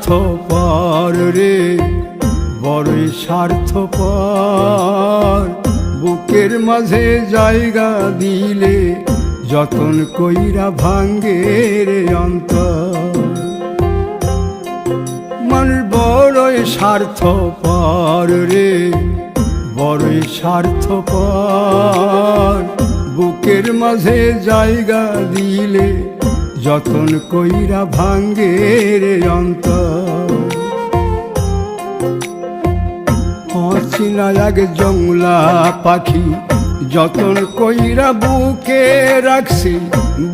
স্বার্থপর রে, বড়ই স্বার্থপর। বুকের মাঝে জায়গা দিলে যতন কইরা ভাঙ্গে রে অন্তর। মানুষ বড়ই স্বার্থপর রে, বড়ই স্বার্থপর। বুকের মাঝে জায়গা দিলে যতন কইরা ভাঙ্গে রে অন্তর। অচিনা এক জংলা পাখি যতন কইরা বুকে রাখছি,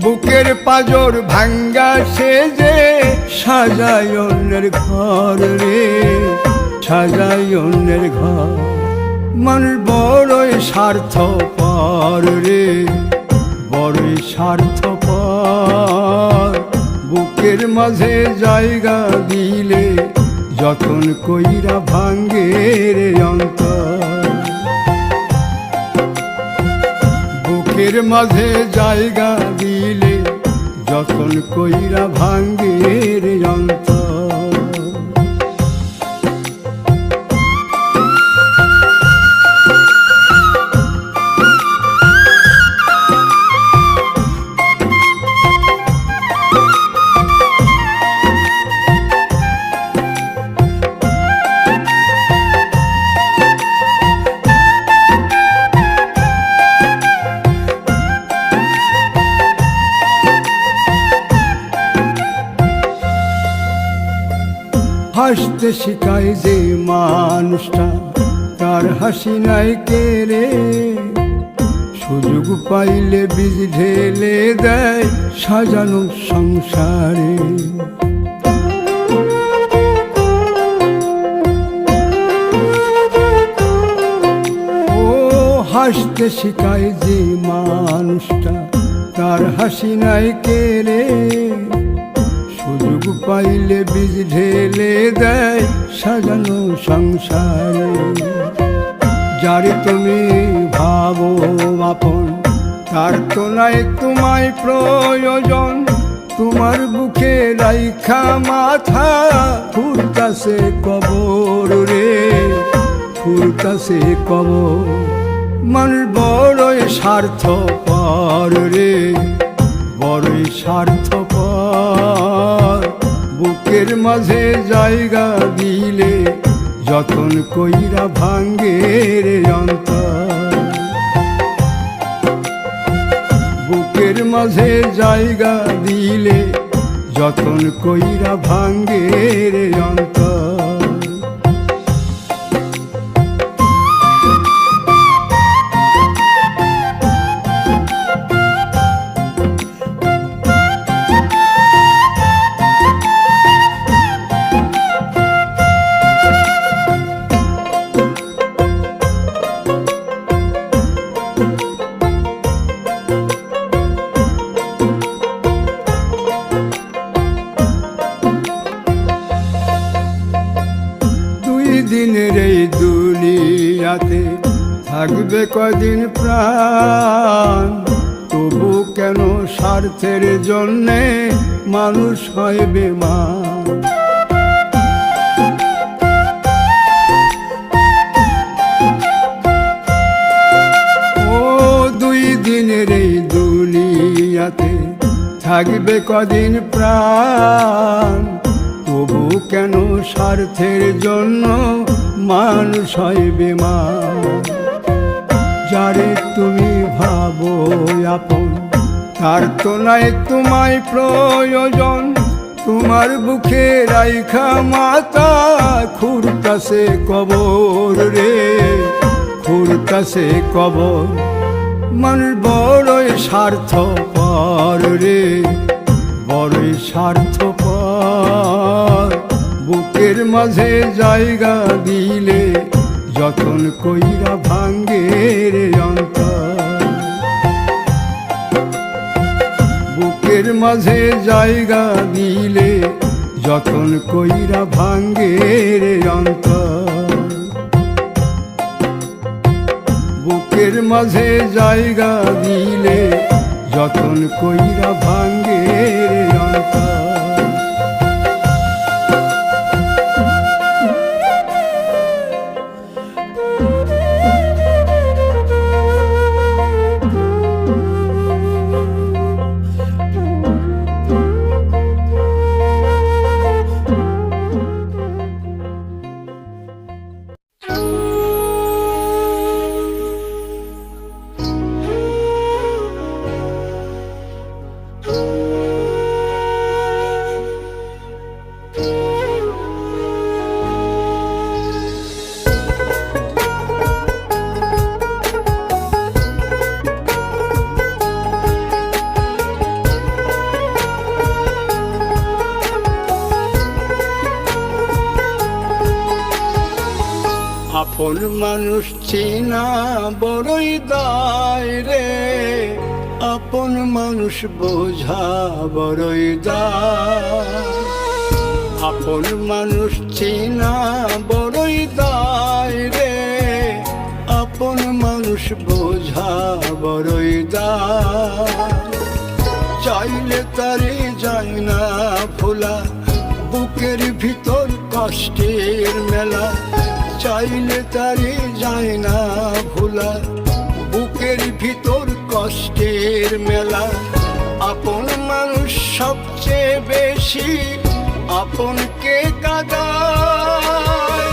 বুকের পাজর ভাঙ্গা সে যে সাজায় অন্যের ঘর রে, সাজায় অন্যের ঘর। মানুষ বড়ই স্বার্থপর রে, বড়ই স্বার্থপর। বুকের মাঝে জায়গা দিলে যতন কইরা ভাঙ্গে রে অন্তর। বুকের মাঝে জায়গা দিলে যতন কইরা ভাঙ্গে রে অন্তর। হাসতে শিখায় যে মানুষটা, তার হাসি নাই কেড়ে। সুযোগ পাইলে বীজ ঢেলে দেয় সাজানো সংসারে। ও হাসতে শিখায় যে মানুষটা, তার হাসি নাই কেড়ে। সুযোগ পাইলে বীজ ঢেলে দেয় সাজানো সংসারে। যারে তুমি ভাবো আপন, তার তো নাই তোমায় প্রয়োজন। তোমার বুকে রাইখা মাথা ফুরতাছে কবর রে, ফুরতাছে কবর। মানুষ বড়ই স্বার্থপর রে, বড়ই স্বার্থপর। বুকের মাঝে জায়গা দিলে যতন কইরা ভাঙ্গে রে অন্তর। বুকের মাঝে জায়গা দিলে যতন কইরা ভাঙ্গে রে অন্তর। দিনের এই দুনিয়াতে থাকবে কদিন প্রাণ, তবু কেন স্বার্থের জন্যে মানুষ হয় বেমান। ও দুই দিনের এই দুনিয়াতে থাকবে কদিন প্রাণ, তবু কেন স্বার্থের জন্য মানুষ হয় বেমান। যারে তুমি ভাবো আপন, তার তো নাই তোমায় প্রয়োজন। তোমার বুকে রাইখা মাথা খুরতাছে কবর রে, খুরতাছে কবর। মানুষ বড়ই স্বার্থপর রে, বড়ই স্বার্থপর। বুকের মাঝে জায়গা দিলে যতন কইরা ভাঙ্গে রে অন্তর। বুকের মাঝে জায়গা দিলে যতন কইরা ভাঙ্গে রে অন্তর। বুকের মাঝে জায়গা দিলে যতন কইরা ভাঙ্গে রে অন্তর। আপন মানুষ চেনা বড়ই দায় রে, আপন মানুষ বোঝা বড়ই দায়। আপন মানুষ চেনা বড়ই দায় রে, আপন মানুষ বোঝা বড়ই দায়। চাইলে তারে যায় না ভোলা, বুকের ভিতর কষ্টের মেলা। চাইলে তারে যায় না ভোলা, বুকের ভিতর কষ্টের মেলা। আপন মানুষ সবচেয়ে বেশি আপনকে কাঁদায়,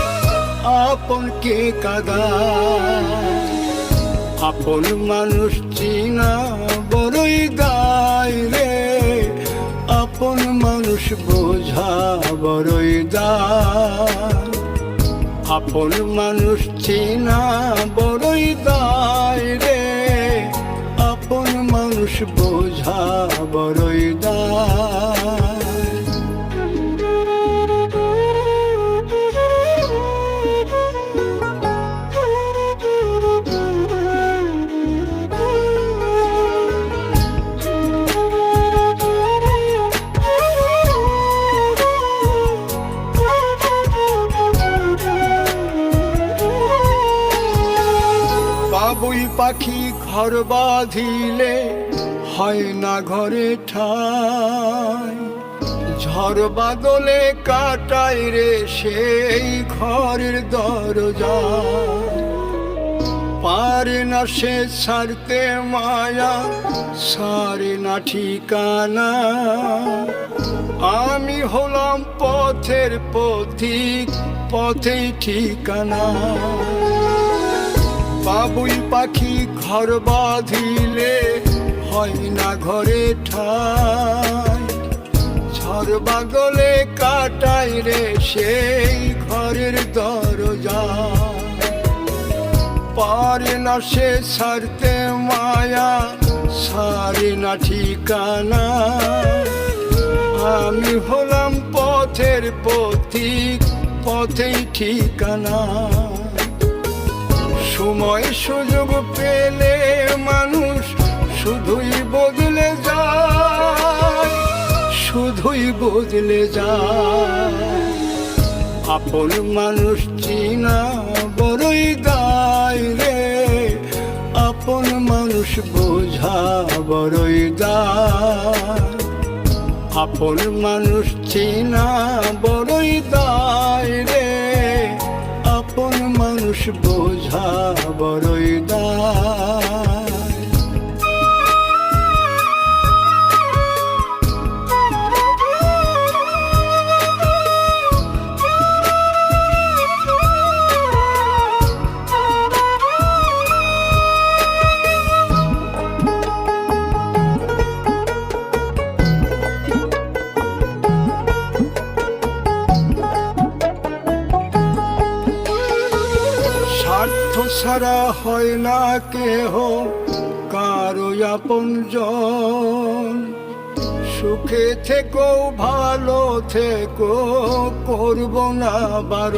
আপনকে কাঁদায়। আপন মানুষ চিনা বড়ই দায় রে, আপন মানুষ বোঝা বড়ই দায়। আপন মানুষ চিনা বড়ই দায় রে, আপন মানুষ বোঝা বড়ই দায়। বাবুই পাখি ঘর বাঁধিলে হয় না ঘরে ঠাই, ঝড় বাদলে কাটায় রে সেই ঘরের দরজা। পারে না সে ছাড়তে মায়া, সারে না ঠিকানা। আমি হলাম পথের পথিক, পথেই ঠিকানা। বাবুই পাখি ঘর বাঁধিলে হয় না ঘরে ঠাই, ঝড় বাদলে কাটায় রে সেই ঘরের দরজা। পারে না সে ছাড়তে মায়া, সারে না ঠিকানা। আমি হলাম পথের পথিক, পথেই ঠিকানা। সময় সুযোগ পেলে মানুষ শুধুই বদলে যায়, শুধুই বদলে যায়। আপন মানুষ চিনা বড়ই দায় রে, আপন মানুষ বোঝা বড়ই দায়। আপন মানুষ চিনা বড়ই দায় রে, আপন মানুষ বোঝা বড়ই দায়। স্বার্থ ছাড়া হয় না কেহ কারো আপনজন। সুখে থেকো ভালো থেকো, করব না বারণ।